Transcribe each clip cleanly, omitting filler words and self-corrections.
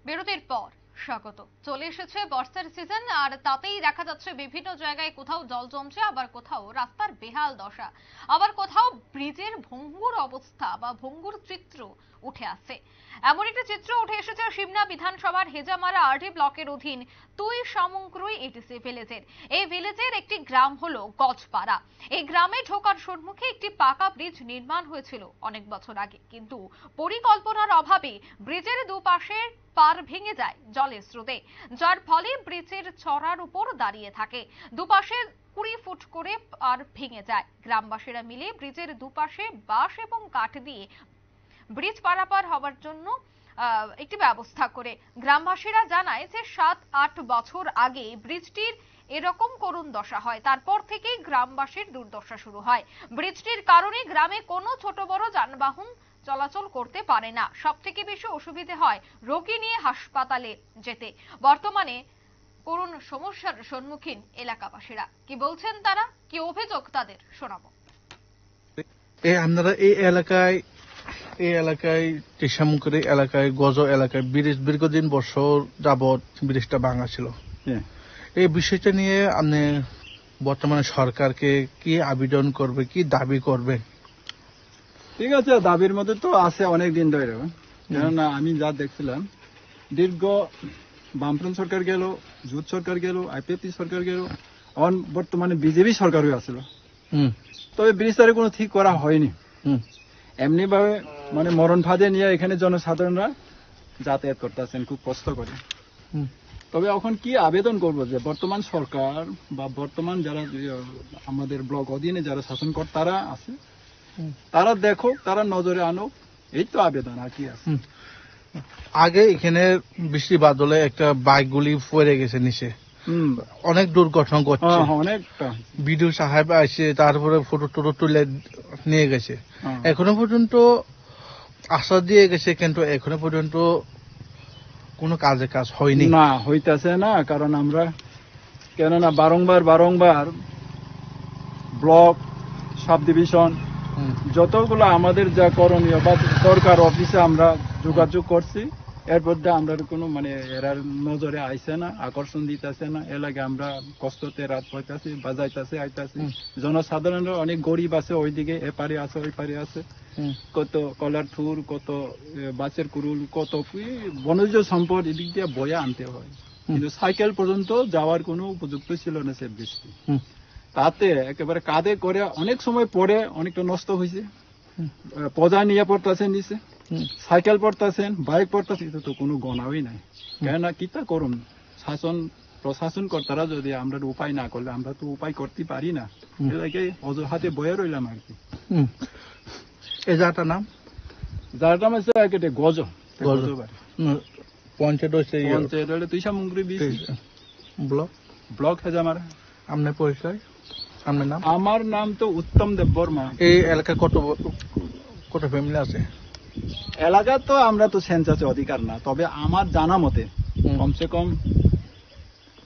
বিরতির পর স্বাগত। চলে এসেছে বর্ষার সিজন, আর তাতেই দেখা যাচ্ছে বিভিন্ন জায়গায় কোথাও জল জমছে, আবার কোথাও রাস্তার বেহাল দশা, আবার কোথাও ব্রিজের ভঙ্গুর অবস্থা বা ভঙ্গুর চিত্র উঠে আসছে। এমন একটি চিত্র উঠে এসেছে সিমনা বিধানসভার হেজামারা আরডি ব্লকের অধীন তুই সামগ্রী এটিসি ভিলেজের। এই ভিলেজের একটি গ্রাম হলো গজপাড়া। এই গ্রামে ঢোকার সম্মুখে একটি পাকা ব্রিজ নির্মাণ হয়েছিল অনেক বছর আগে, কিন্তু পরিকল্পনার অভাবে ব্রিজের দুপাশে পার ভেঙে যায় জলের স্রোতে, যার ফলে ব্রিজের চড়ার উপর দাঁড়িয়ে থাকে। দুপাশে 20 ফুট করে পার ভেঙে যায়। গ্রামবাসীরা মিলে ব্রিজের দুপাশে বাঁশ এবং কাঠ দিয়ে ব্রিজ পারাপার হওয়ার জন্য একটি ব্যবস্থা করে। গ্রামবাসীরা জানায় যে 7-8 বছর আগে ব্রিজটির এরকম করুণ দশা হয়, তারপর থেকেই গ্রামবাসীর দুর্দশা শুরু হয়। ব্রিজটির কারণে গ্রামে কোনো ছোট বড় যানবাহন চলাচল করতে পারে না। সবথেকে বেশি অসুবিধে হয় রোগী নিয়ে হাসপাতালে যেতে। বর্তমানে করুণ সমস্যার সম্মুখীন এলাকাবাসীরা। কি বলছেন তারা, কি অভিযোগ তাদের, শোনাবো। আপনারা এই এলাকায় টিসামুখী এলাকায় গজ এলাকায় ব্রিজ দীর্ঘদিন বছর যাবৎ ব্রিজটা ভাঙা ছিল। এই বিষয়টা নিয়ে আপনি বর্তমানে সরকারকে কি আবেদন করবে, কি দাবি করবেন? ঠিক আছে, দাবির মধ্যে তো আছে অনেক দিন ধরে। কেননা আমি যা দেখছিলাম, দীর্ঘ বামফ্রন্ট সরকার গেল, জোট সরকার গেল, আইপিএফটি সরকার গেল, এখন বর্তমানে বিজেপি সরকার হয়ে আসছিল। তবে ব্রিজটারে কোনো ঠিক করা হয়নি। এমনি ভাবে মানে মরণ ফাঁদে নিয়ে এখানে জনসাধারণরা যাতায়াত করতেছেন খুব কষ্ট করে। তবে এখন কি আবেদন করব যে বর্তমান সরকার বা বর্তমান যারা আমাদের ব্লক অধীনে যারা শাসনকর্তারা আছে, তারা দেখো, তারা নজরে আনো, এই তো আবেদন, আর কি আছে। আগে এখানে বৃষ্টি বাদলে একটা বাইক গুলি পড়ে গেছে নিচে, অনেক দুর্ঘটনা ঘটছে, অনেকটা। বিডিও সাহেব আসে, তারপরে ফটো টোটো তুলে নিয়ে গেছে। এখনো পর্যন্ত আশা দিয়ে গেছে, কিন্তু এখনো পর্যন্ত কোনো কাজ হয়নি। না, হইতাছে না, কারণ আমরা কেননা বারংবার ব্লক, সাব ডিভিশন, যতগুলো আমাদের যা করণীয় বা সরকার অফিসে আমরা যোগাযোগ করছি, এর মধ্যে আমরা কোনো মানে এরার নজরে আইসে না, আকর্ষণ দিতেছে না। এর লাগে আমরা কষ্টতে রাত হইতাছি, বাজাইতাছি, আইতাছি। জনসাধারণের অনেক গরিব আছে, ওইদিকে এপারে আছে, ওই পারে আছে, কত কলার থুর, কত বাসের কুরুল, কত বনজ সম্পদ এদিক দিয়ে বয়ে আনতে হয়। কিন্তু সাইকেল পর্যন্ত যাওয়ার কোনো উপযুক্ত ছিল না সে বৃষ্টি। তাতে একেবারে কাঁধে করে অনেক সময় পরে অনেকটা নষ্ট হয়েছে। পজা নিয়ে পড়তেছেন নিচে, সাইকেল পড়তেছেন, বাইক পড়তেছে, এটা তো কোনো গণাই নাই। কেননা কিতা করুন, প্রশাসন কর্তারা যদি আমরা উপায় না করলে, আমরা তো উপায় করতে পারি না, এলাকায় অজুহাতে বয়ে রইলাম আর কি। এই জায়গাটার নাম হচ্ছে গজ পঞ্চায়েত হলে তুই সামগ্রী ব্লক হেজামারা। আপনার পরিচয়, আপনার নাম? আমার নাম তো উত্তম দেব বর্মা। এই এলাকায় কত ফ্যামিলি আছে? এলাকা তো আমরা তো সেন্সাসে অধিকার না, তবে আমার জানা মতে কমসে কম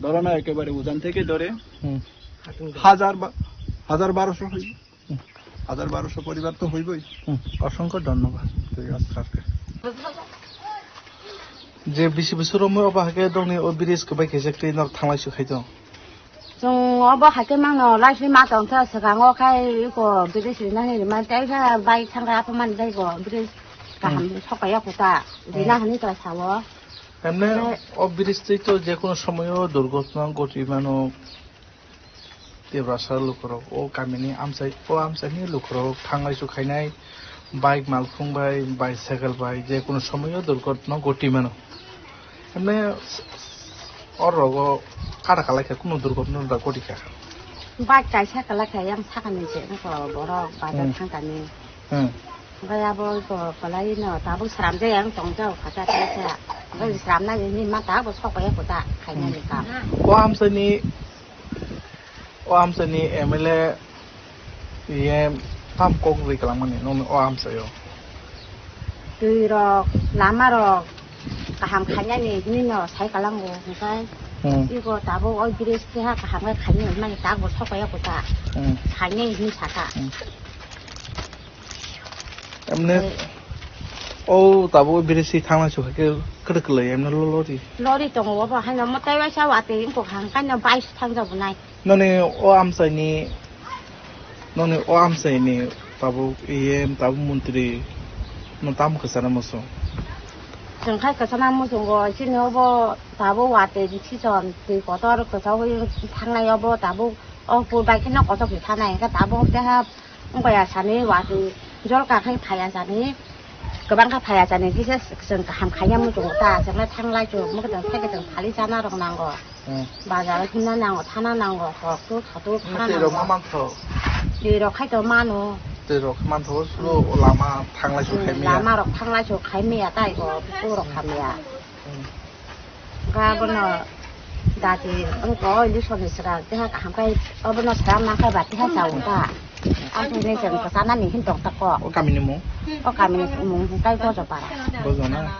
ধরো না, একেবারে উজান থেকে ধরে 1200 হইব, 1200 পরিবার তো হইবই। অসংখ্য ধন্যবাদ যে বেশি বছর অবাহাকে দংনি ও ব্রিজকে বাইকে চাকরি থামাইছো খাইতো। जों अब हाथे मांगनो लाइफै मा दंथ सगाङो खाय इको ब्रिज नानि मा जायगा बाइ थांगा अपमान जायगो ब्रिज गाहाम सकाया कुता दिना हानि तो सावो এমনি ও ব্রিজটি তো যে কোনো সময়ও দুর্ঘটনা ঘটিমানো দেবরাসার লোকরাও ও গামিনি আমসাইনি লোকরাও থাंगायसो খাইনাय বাইক মালফুং বাই বাইসাইকেল বাই যে কোনো সময়ও দুর্ঘটনা ঘটিমানো। এমনি और कारा खालायखा कोनो दुर्घटना घटिखा बाइक गायसा खालायखा आं साखानि जेनखो बर' बाजार थांगानि ओमफ्राय आबो गलायनो दाबो स्रामजाय आं दंजाव खाथा खालायखा ओमफ्राय स्रामनायनि मा दाबो सकाया कुता खायनानि का ओ आमसानि एमएलए ये पाम कग्रि खालामनि नो ओ आमसायो दैरो लामारो गाहाम खायनानि निनो साइखालांगो ओमफ्राय 이거 나보 어디를 스테하 가면 가면 얼마나 나고 서고요 보다 가면 이 사가 এমনি ও তাবো বিদেশি থামাইছো 그렇게 에면 로리 러리 동어 봐 하나 뭐 때와서 왔대 인고 한간에 바이스 탕자분ai 너네 오 암사니 너네 오 암사니 tabu em tabu menteri no tamu ke sana musuh 정칼 그 사람 무슨 거 신여보 다보 왔대 지선 그 거더를 그 저기 상나 여보 다보 불발키나 거서 비타나니까 다보 때하 거야 산에 와도 저럴까 한 파야 산에 그방가 파야 산에 기세 그 함카냐 무슨 거다 정말 상라 좀 뭐든 세계 좀 달리잖아 그런 거 맞아 힘나는 거 타나는 거 또 가도 타나는 거 mamantho 이렇게 더 많어 tero mamantho sulu lama thangla su khaimia 라마로 탕라 저 가미야 다 이거 부끄러 가미야 가보나 다지 응거 리소니스라 제가 한가이 어버너 사람만 가 봤지 하자고다 아무튼 좀 그사나니 힘도 없고 o kamini mo 가미니 뭐 가이 거져 봐라 bojana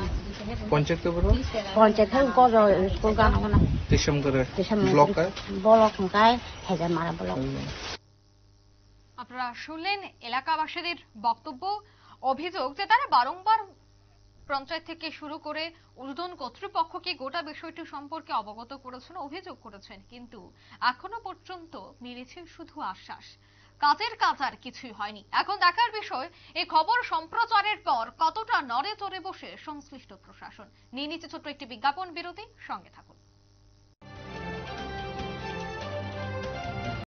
ponchek to bro 번째 태우 거져 스쿨 가는 거나 tisham kare 대신 block ka 블록 가이 해자 말아 블록 আপনারা শুনলেন এলাকাবাসীদের বক্তব্য, অভিযোগ যে তারা বারংবার পঞ্চায়েত থেকে শুরু করে ঊর্ধ্বতন কর্তৃপক্ষকে গোটা বিষয়টি সম্পর্কে অবগত করেছেন, অভিযোগ করেছেন, কিন্তু এখনো পর্যন্ত মিলেছে শুধু আশ্বাস, কাজের কাজ আর কিছুই হয়নি। এখন দেখার বিষয় এই খবর সম্প্রচারের পর কতটা নড়ে চড়ে বসে সংশ্লিষ্ট প্রশাসন। নিয়ে নিচ্ছে ছোট্ট একটি বিজ্ঞাপন বিরতি, সঙ্গে থাকুন।